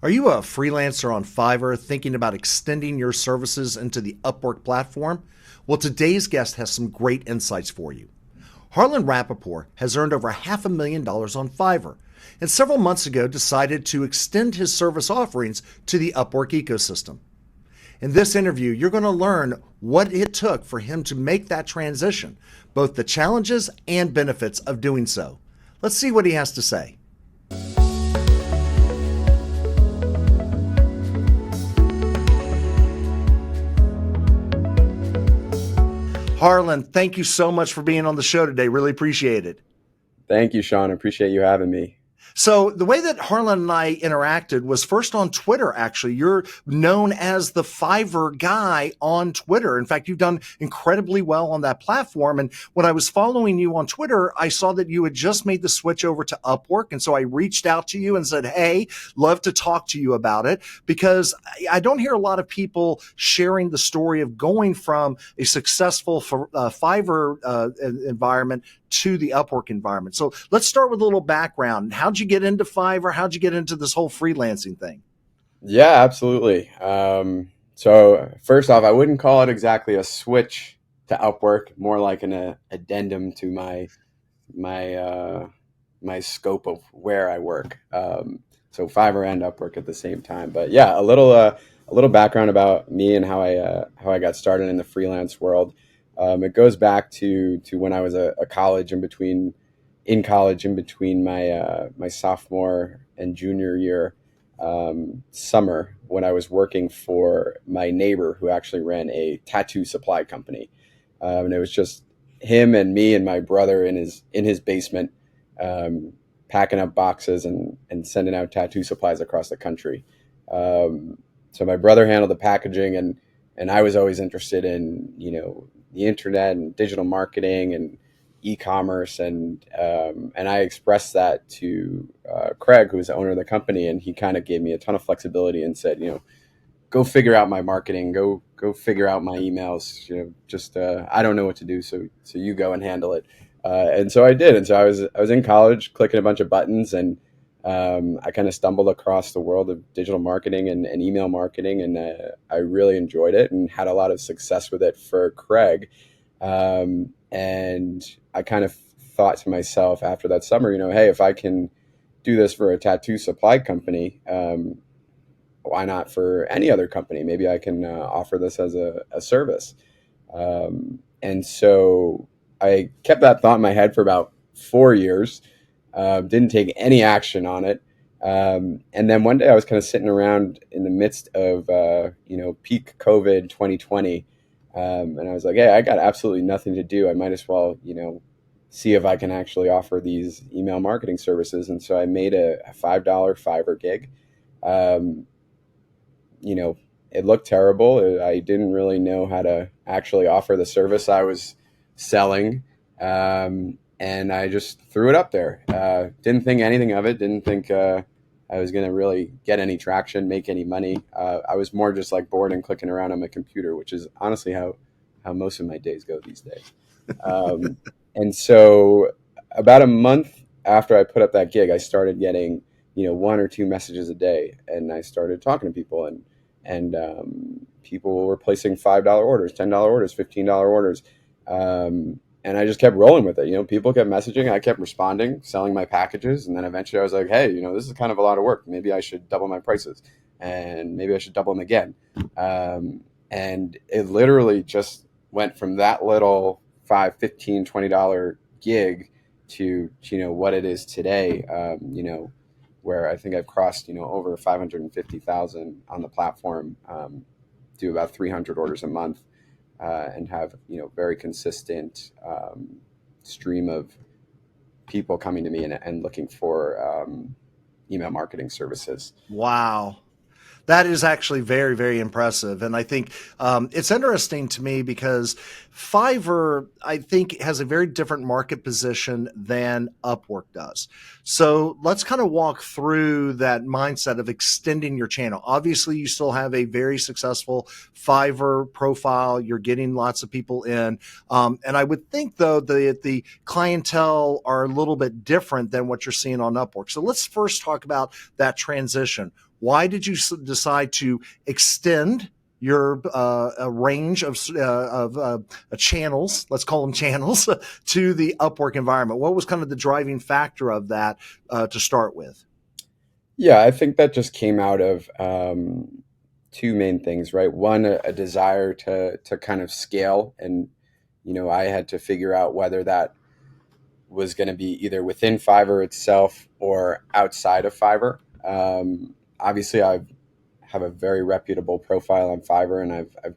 Are you a freelancer on Fiverr thinking about extending your services into the Upwork platform? Well, today's guest has some great insights for you. Harlan Rappaport has earned over $500,000 on Fiverr and several months ago decided to extend his service offerings to the Upwork ecosystem. In this interview, you're going to learn what it took for him to make that transition, both the challenges and benefits of doing so. Let's see what he has to say. Harlan, thank you so much for being on the show today. Really appreciate it. Thank you, Sean. I appreciate you having me. So the way that Harlan and I interacted was first on Twitter, actually. You're known as the Fiverr guy on Twitter. In fact, you've done incredibly well on that platform. And when I was following you on Twitter, I saw that you had just made the switch over to Upwork. And so I reached out to you and said, hey, love to talk to you about it, because I don't hear a lot of people sharing the story of going from a successful Fiverr environment to the Upwork environment. So let's start with a little background. How'd you get into Fiverr? How'd you get into this whole freelancing thing? Yeah, absolutely. So first off, I wouldn't call it exactly a switch to Upwork, more like an addendum to my scope of where I work. So Fiverr and Upwork at the same time. But yeah, a little background about me and how I got started in the freelance world. It goes back to when I was in college in between my sophomore and junior year summer, when I was working for my neighbor who actually ran a tattoo supply company. And it was just him and me and my brother in his basement, packing up boxes and sending out tattoo supplies across the country. So my brother handled the packaging, and I was always interested in, the internet and digital marketing and e-commerce, and I expressed that to Craig, who was the owner of the company, and he kind of gave me a ton of flexibility and said, go figure out my marketing, go figure out my emails, just I don't know what to do, so you go and handle it. And so I did, and so I was in college clicking a bunch of buttons, and I kind of stumbled across the world of digital marketing and email marketing, and I really enjoyed it and had a lot of success with it for Craig. And I kind of thought to myself after that summer, hey, if I can do this for a tattoo supply company, why not for any other company? Maybe I can offer this as a service. And so I kept that thought in my head for about 4 years. Didn't take any action on it. And then one day I was kind of sitting around in the midst of, peak COVID 2020. And I was like, hey, I got absolutely nothing to do. I might as well, see if I can actually offer these email marketing services. And so I made a $5 Fiverr gig. It looked terrible. I didn't really know how to actually offer the service I was selling. And I just threw it up there. Didn't think anything of it. Didn't think I was going to really get any traction, make any money. I was more just like bored and clicking around on my computer, which is honestly how most of my days go these days. And so about a month after I put up that gig, I started getting, one or two messages a day, and I started talking to people, and people were placing $5 orders, $10 orders, $15 orders. And I just kept rolling with it. People kept messaging. I kept responding, selling my packages. And then eventually I was like, hey, this is kind of a lot of work. Maybe I should double my prices, and maybe I should double them again. And it literally just went from that little $5, $15, $20 gig to, what it is today, where I think I've crossed, over 550,000 on the platform, do about 300 orders a month. And have very consistent stream of people coming to me and looking for email marketing services. Wow. That is actually very, very impressive. And I think it's interesting to me because Fiverr, I think, has a very different market position than Upwork does. So let's kind of walk through that mindset of extending your channel. Obviously, you still have a very successful Fiverr profile. You're getting lots of people in. And I would think, though, that the clientele are a little bit different than what you're seeing on Upwork. So let's first talk about that transition. Why did you decide to extend your a range of channels, let's call them channels, to the Upwork environment? What was kind of the driving factor of that to start with? Yeah, I think that just came out of two main things, right? One, a desire to kind of scale, and I had to figure out whether that was going to be either within Fiverr itself or outside of Fiverr. Obviously, I have a very reputable profile on Fiverr, and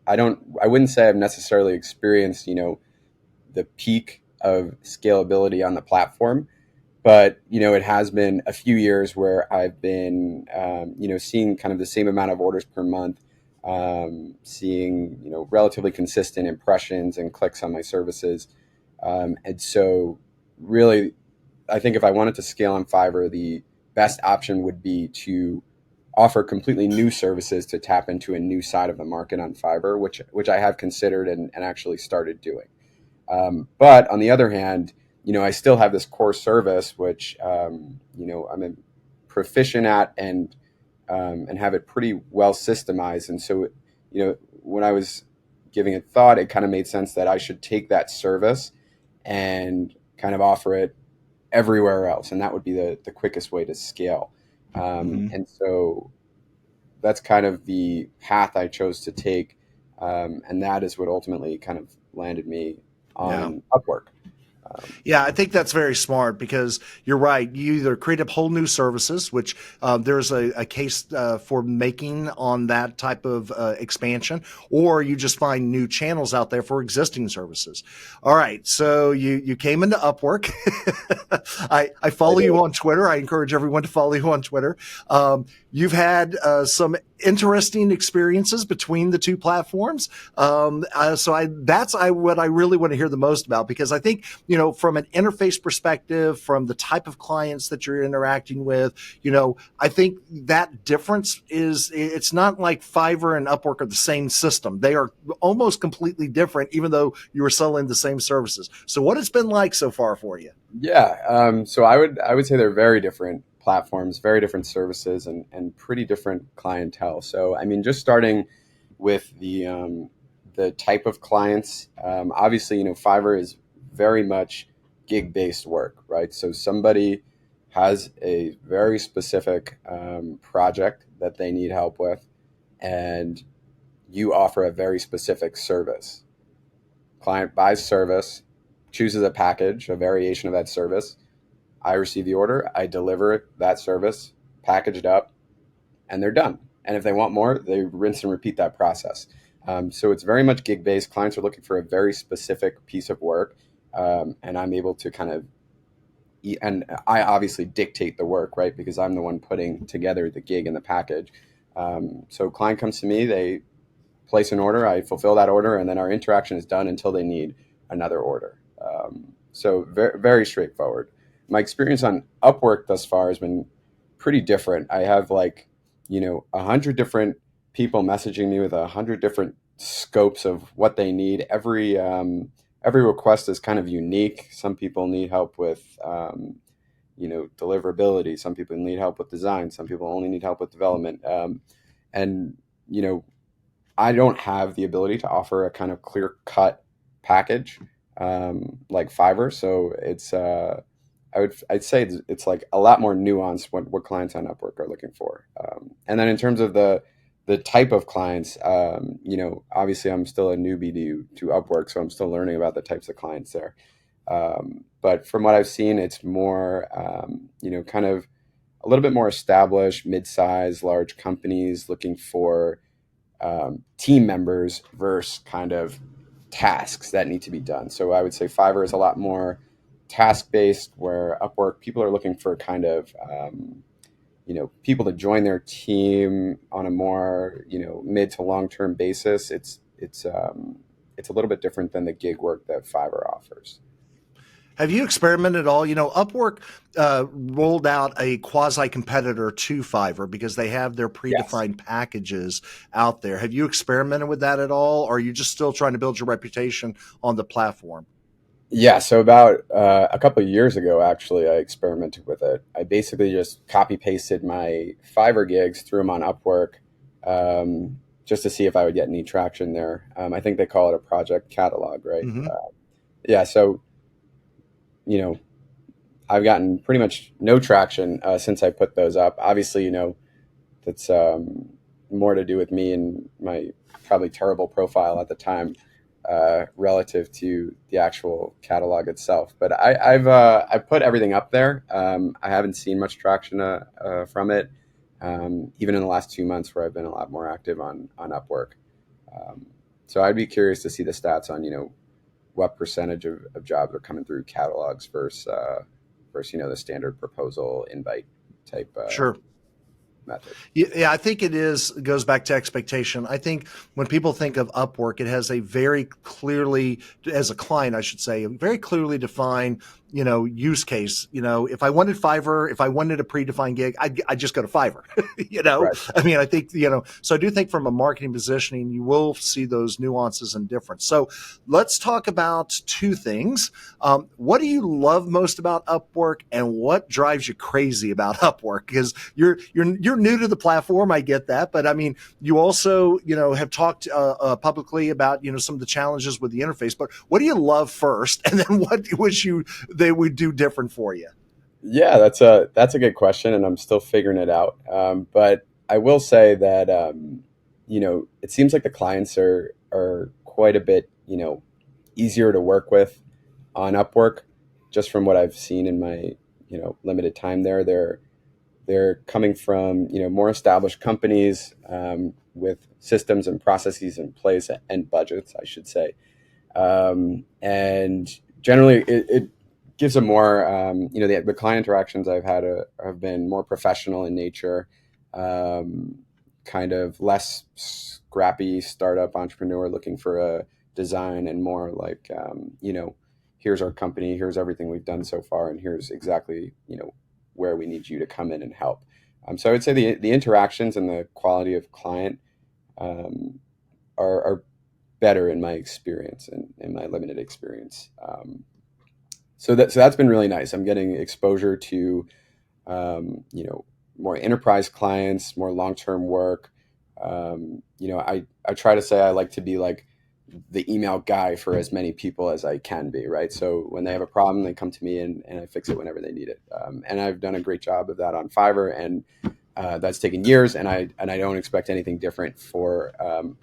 I wouldn't say I've necessarily experienced the peak of scalability on the platform. But, it has been a few years where I've been, seeing kind of the same amount of orders per month, seeing, relatively consistent impressions and clicks on my services. And so really, I think if I wanted to scale on Fiverr, the best option would be to offer completely new services to tap into a new side of the market on Fiverr, which I have considered and actually started doing. But on the other hand, I still have this core service, which, I'm proficient at and have it pretty well systemized. And so, when I was giving it thought, it kind of made sense that I should take that service and kind of offer it everywhere else. And that would be the quickest way to scale. And so that's kind of the path I chose to take. And that is what ultimately kind of landed me on Upwork. Yeah, I think that's very smart because you're right. You either create up whole new services, which there's a case for making on that type of expansion, or you just find new channels out there for existing services. All right, so you came into Upwork. I follow you on Twitter. I encourage everyone to follow you on Twitter. You've had some interesting experiences between the two platforms. That's what I really want to hear the most about, because I think, from an interface perspective, from the type of clients that you're interacting with, I think that difference it's not like Fiverr and Upwork are the same system. They are almost completely different, even though you were selling the same services. So what it's been like so far for you? Yeah. So I would say they're very different platforms, very different services, and pretty different clientele. So, I mean, just starting with the type of clients, obviously, Fiverr is very much gig-based work, right? So somebody has a very specific project that they need help with, and you offer a very specific service. Client buys service, chooses a package, a variation of that service. I receive the order, I deliver that service, packaged up, and they're done. And if they want more, they rinse and repeat that process. So it's very much gig-based. Clients are looking for a very specific piece of work, and I'm able to kind of, and I obviously dictate the work, right? Because I'm the one putting together the gig and the package. So client comes to me, they place an order, I fulfill that order, and then our interaction is done until they need another order. So very, very straightforward. My experience on Upwork thus far has been pretty different. I have 100 different people messaging me with 100 different scopes of what they need. Every request is kind of unique. Some people need help with deliverability. Some people need help with design. Some people only need help with development. And I don't have the ability to offer a kind of clear-cut package like Fiverr. So it's I'd say it's like a lot more nuanced what clients on Upwork are looking for. And then in terms of the type of clients, obviously I'm still a newbie to Upwork, so I'm still learning about the types of clients there. But from what I've seen, it's more, kind of a little bit more established, mid-sized, large companies looking for team members versus kind of tasks that need to be done. So I would say Fiverr is a lot more task-based, where Upwork, people are looking for kind of, people to join their team on a more, mid to long-term basis. It's a little bit different than the gig work that Fiverr offers. Have you experimented at all? Upwork rolled out a quasi-competitor to Fiverr because they have their predefined packages out there. Have you experimented with that at all, or are you just still trying to build your reputation on the platform? Yeah, so about a couple of years ago, actually, I experimented with it. I basically just copy pasted my Fiverr gigs, threw them on Upwork, just to see if I would get any traction there. I think they call it a project catalog, right? Hmm. Yeah, so you know, I've gotten pretty much no traction since I put those up. Obviously, that's more to do with me and my probably terrible profile at the time relative to the actual catalog itself. But I've put everything up there. I haven't seen much traction from it, even in the last 2 months where I've been a lot more active on Upwork. Um, so I'd be curious to see the stats on what percentage of jobs are coming through catalogs versus the standard proposal invite type Sure. method. Yeah, I think it goes back to expectation. I think when people think of Upwork, it has a very clearly, as a client, I should say, a very clearly defined, use case. If I wanted Fiverr, if I wanted a predefined gig, I'd just go to Fiverr. Right. I mean, I think, so I do think from a marketing positioning, you will see those nuances and difference. So let's talk about two things. What do you love most about Upwork, and what drives you crazy about Upwork? Because you're new to the platform, I get that, but I mean, you also have talked publicly about some of the challenges with the interface. But what do you love first, and then what do you wish they would do different for you? Yeah, that's a good question, and I'm still figuring it out. But I will say that it seems like the clients are quite a bit easier to work with on Upwork, just from what I've seen in my limited time there. They're coming from more established companies with systems and processes in place and budgets, I should say, and generally it gives a more the client interactions I've had have been more professional in nature, kind of less scrappy startup entrepreneur looking for a design, and more like here's our company, here's everything we've done so far, and here's exactly where we need you to come in and help. So I would say the interactions and the quality of client um, are better in my experience and in my limited experience. So that's been really nice. I'm getting exposure to more enterprise clients, more long term work. I try to say I like to be like the email guy for as many people as I can be, right? So when they have a problem, they come to me, and I fix it whenever they need it. And I've done a great job of that on Fiverr, and that's taken years, and I don't expect anything different for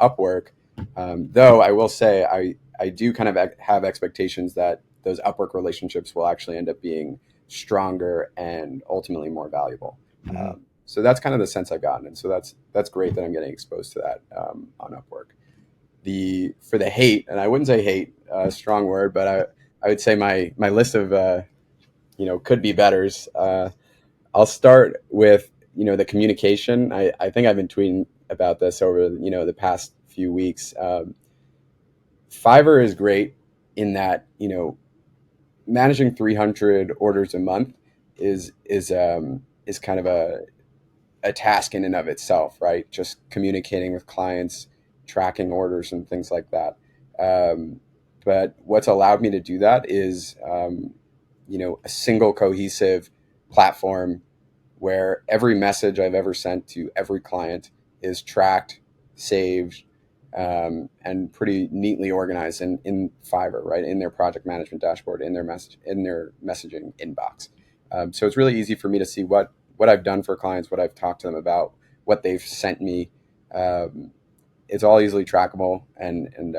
Upwork. Though I will say I do kind of have expectations that those Upwork relationships will actually end up being stronger and ultimately more valuable. Mm-hmm. So that's kind of the sense I've gotten, and so that's great that I'm getting exposed to that on Upwork. For the hate, and I wouldn't say hate, strong word, but I would say my list of could be betters. I'll start with the communication. I think I've been tweeting about this over the past few weeks. Fiverr is great in that managing 300 orders a month is kind of a task in and of itself, right? Just communicating with clients, tracking orders, and things like that. But what's allowed me to do that is a single cohesive platform where every message I've ever sent to every client is tracked, saved, and pretty neatly organized in Fiverr, right, in their project management dashboard, in their messaging inbox. So it's really easy for me to see what I've done for clients, what I've talked to them about, what they've sent me. It's all easily trackable and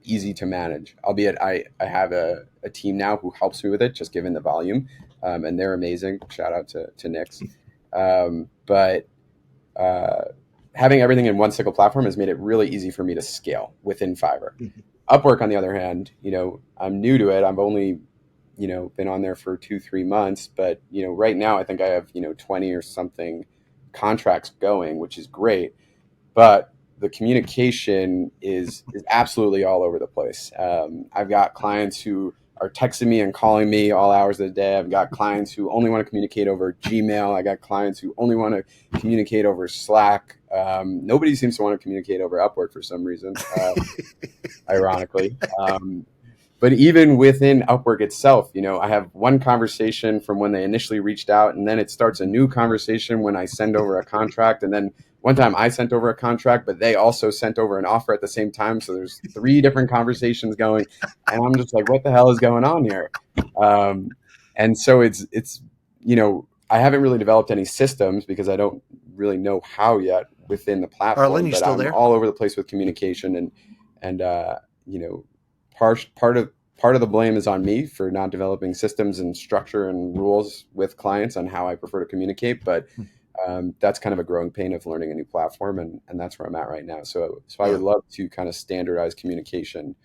easy to manage. Albeit I have a team now who helps me with it, just given the volume, and they're amazing. Shout out to 𝗏𝗏𝗏. But having everything in one single platform has made it really easy for me to scale within Fiverr. Upwork, on the other hand, I'm new to it. I've only been on there for 2-3 months, but right now I think I have 20 or something contracts going, which is great. But the communication is absolutely all over the place. I've got clients who are texting me and calling me all hours of the day. I've got clients who only want to communicate over Gmail. I got clients who only want to communicate over Slack. Nobody seems to want to communicate over Upwork for some reason, ironically. but even within Upwork itself, I have one conversation from when they initially reached out, and then it starts a new conversation when I send over a contract. And then one time I sent over a contract, but they also sent over an offer at the same time. So there's 3 different conversations going, and I'm just like, what the hell is going on here? And so it's I haven't really developed any systems because I don't really know how yet within the Harlan, platform, you but still I'm there? all over the place with communication, and part of the blame is on me for not developing systems and structure and rules with clients on how I prefer to communicate. But that's kind of a growing pain of learning a new platform, and that's where I'm at right now. So I Yeah. would love to kind of standardize communication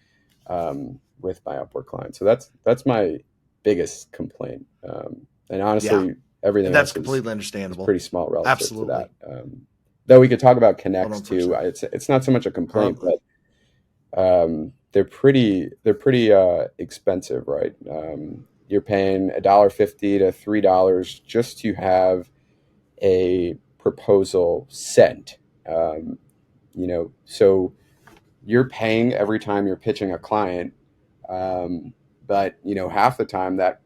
with my Upwork clients. So that's my biggest complaint. And Yeah. honestly, everything And that's else is completely understandable. pretty small relative to Absolutely. that. Though we could talk about connects too. 100%. It's not so much a complaint, Harlan, but they're pretty expensive, right? You're paying $1.50 to $3 just to have a proposal sent. So you're paying every time you're pitching a client, but half the time that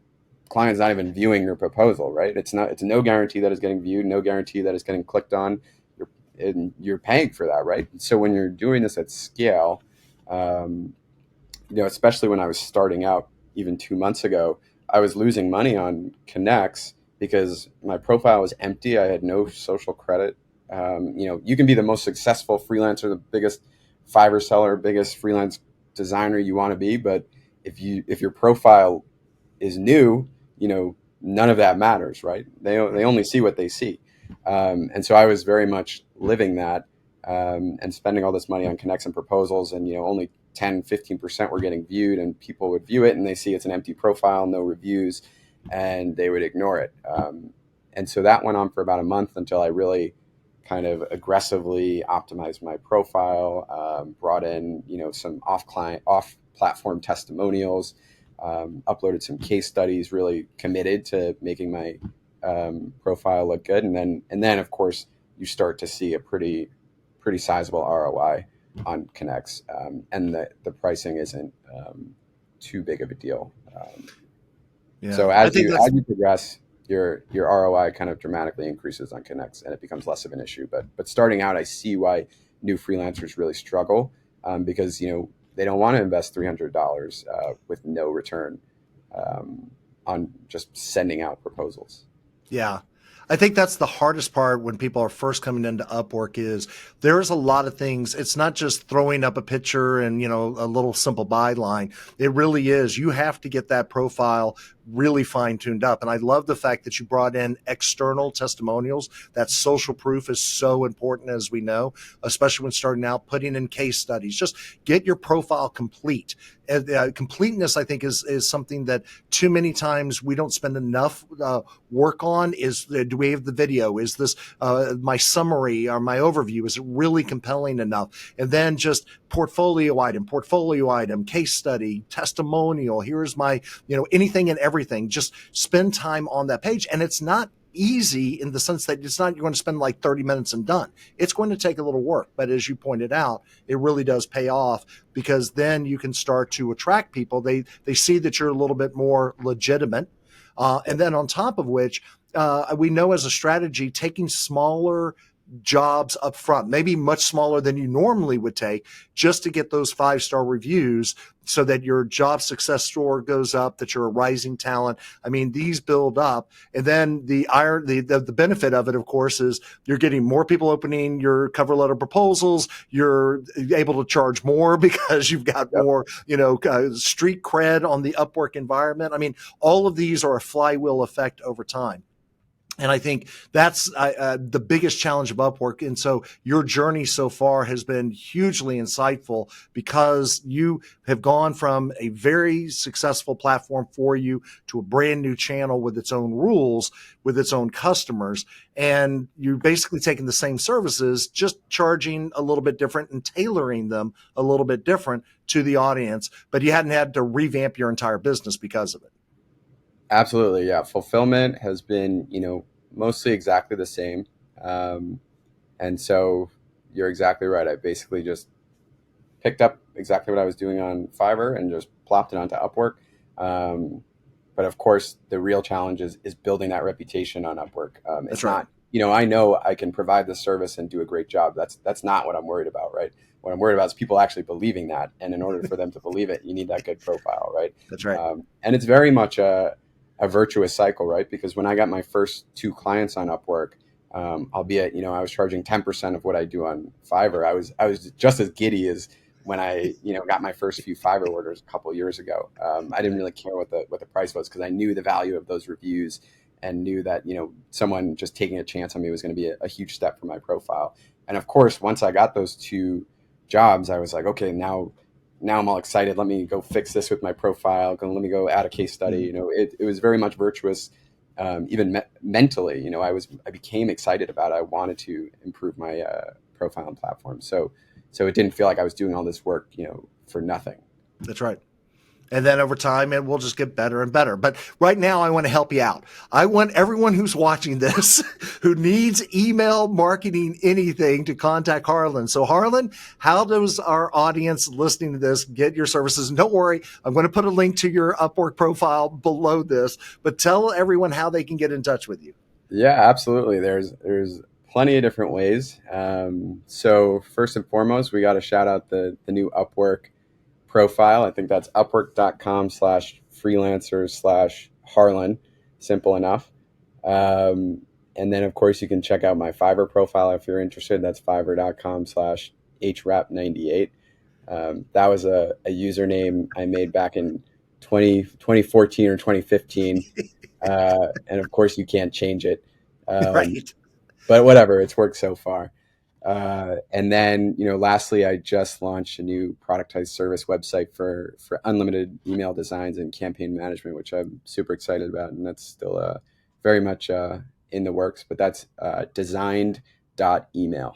client's not even viewing your proposal, right? It's no guarantee that it's getting viewed, no guarantee that it's getting clicked on. You're paying for that, right? So when you're doing this at scale, um, especially when I was starting out even 2 months ago, I was losing money on connects because my profile was empty. I had no social credit. You can be the most successful freelancer, the biggest Fiverr seller, biggest freelance designer you want to be, but if your profile is new, none of that matters, right? They only see what they see. And so I was very much living that, and spending all this money on connects and proposals, and only 10-15% were getting viewed, and people would view it and they see it's an empty profile, no reviews, and they would ignore it. And so that went on for about a month until I really kind of aggressively optimized my profile, brought in some off platform testimonials, uploaded some case studies, really committed to making my profile look good, and then of course you start to see a pretty sizable ROI on connects, and the pricing isn't too big of a deal. yeah. So I as think you that's progress, your ROI kind of dramatically increases on connects, and it becomes less of an issue. But starting out, I see why new freelancers really struggle, because they don't want to invest $300 with no return, on just sending out proposals. Yeah. I think that's the hardest part when people are first coming into Upwork is there's a lot of things. It's not just throwing up a picture and, a little simple byline. It really is. You have to get that profile really fine tuned up. And I love the fact that you brought in external testimonials. That social proof is so important, as we know, especially when starting out, putting in case studies. Just get your profile complete. Completeness, I think, is something that too many times we don't spend enough work on. Do we have the video? Is this my summary or my overview? Is it really compelling enough? And then just portfolio item, case study, testimonial. Here's my, anything and everything. Just spend time on that page. And it's not easy in the sense that it's not you're going to spend like 30 minutes and done. It's going to take a little work, but as you pointed out, it really does pay off, because then you can start to attract people. They see that you're a little bit more legitimate, and then on top of which, we know as a strategy, taking smaller jobs up front, maybe much smaller than you normally would take, just to get those 5-star reviews so that your job success score goes up, that you're a rising talent. I mean, these build up. And then the benefit of it, of course, is you're getting more people opening your cover letter proposals. You're able to charge more because you've got Yep. more, street cred on the Upwork environment. I mean, all of these are a flywheel effect over time. And I think that's the biggest challenge of Upwork. And so your journey so far has been hugely insightful, because you have gone from a very successful platform for you to a brand new channel with its own rules, with its own customers. And you're basically taking the same services, just charging a little bit different and tailoring them a little bit different to the audience. But you hadn't had to revamp your entire business because of it. Absolutely, yeah. Fulfillment has been, mostly exactly the same, and so you're exactly right. I basically just picked up exactly what I was doing on Fiverr and just plopped it onto Upwork. But of course, the real challenge is building that reputation on Upwork. It's right. not, you know, I know I can provide the service and do a great job. That's not what I'm worried about, right? What I'm worried about is people actually believing that. And in order for them to believe it, you need that good profile, right? That's right. And it's very much a virtuous cycle, right? Because when I got my first 2 clients on Upwork, albeit, you know, I was charging 10% of what I do on Fiverr. I was just as giddy as when I, you know, got my first few Fiverr orders a couple of years ago. I didn't really care what the price was because I knew the value of those reviews and knew that, you know, someone just taking a chance on me was going to be a huge step for my profile. And of course, once I got those 2 jobs, I was like, okay, now I'm all excited. Let me go fix this with my profile. Let me go add a case study. You know, it was very much virtuous, even mentally. You know, I became excited about it. I wanted to improve my profile and platform. So it didn't feel like I was doing all this work, you know, for nothing. That's right. And then over time, it will just get better and better. But right now, I want to help you out. I want everyone who's watching this, who needs email marketing anything, to contact Harlan. So Harlan, how does our audience listening to this get your services? And don't worry, I'm going to put a link to your Upwork profile below this, but tell everyone how they can get in touch with you. Yeah, absolutely. There's plenty of different ways. So first and foremost, we got to shout out the new Upwork profile. I think that's upwork.com/freelancers/Harlan. Simple enough. And then of course you can check out my Fiverr profile if you're interested. That's fiverr.com/𝗧𝗔𝗞𝗘𝗔𝗪98. That was a username I made back in 2014 or 2015. And of course you can't change it. Right. But whatever, it's worked so far. And then, you know, lastly, I just launched a new productized service website for unlimited email designs and campaign management, which I'm super excited about. And that's still very much in the works, but that's designed.email.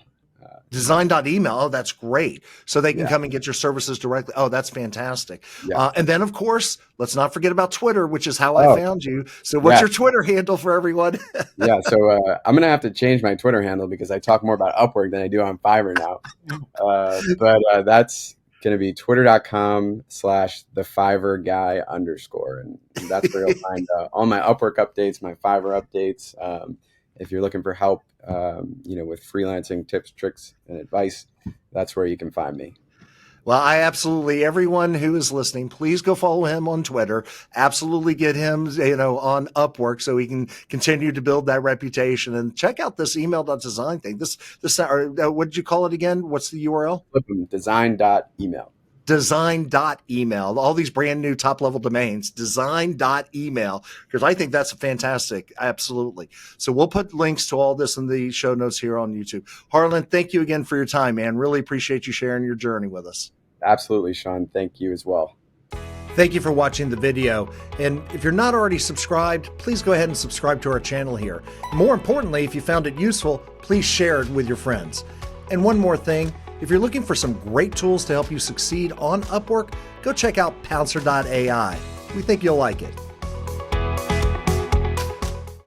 Design.email. Oh, that's great. So they can come and get your services directly. Oh, that's fantastic. Yeah. And then, of course, let's not forget about Twitter, which is how I found you. So what's your Twitter handle for everyone? Yeah. So I'm going to have to change my Twitter handle because I talk more about Upwork than I do on Fiverr now. But that's going to be twitter.com/thefiverrguy_. And that's where you'll find all my Upwork updates, my Fiverr updates. If you're looking for help, you know, with freelancing tips, tricks, and advice, that's where you can find me. Well, everyone who is listening, please go follow him on Twitter. Absolutely get him, you know, on Upwork so he can continue to build that reputation. And check out this email.design thing. What did you call it again? What's the URL? Design.email. Design.email. All these brand new top level domains, design.email, because I think that's fantastic. Absolutely. So we'll put links to all this in the show notes here on YouTube. Harlan, thank you again for your time, man. Really appreciate you sharing your journey with us. Absolutely, Sean. Thank you as well. Thank you for watching the video. And if you're not already subscribed, please go ahead and subscribe to our channel here. More importantly, if you found it useful, please share it with your friends. And one more thing, if you're looking for some great tools to help you succeed on Upwork, go check out Pouncer.ai. We think you'll like it.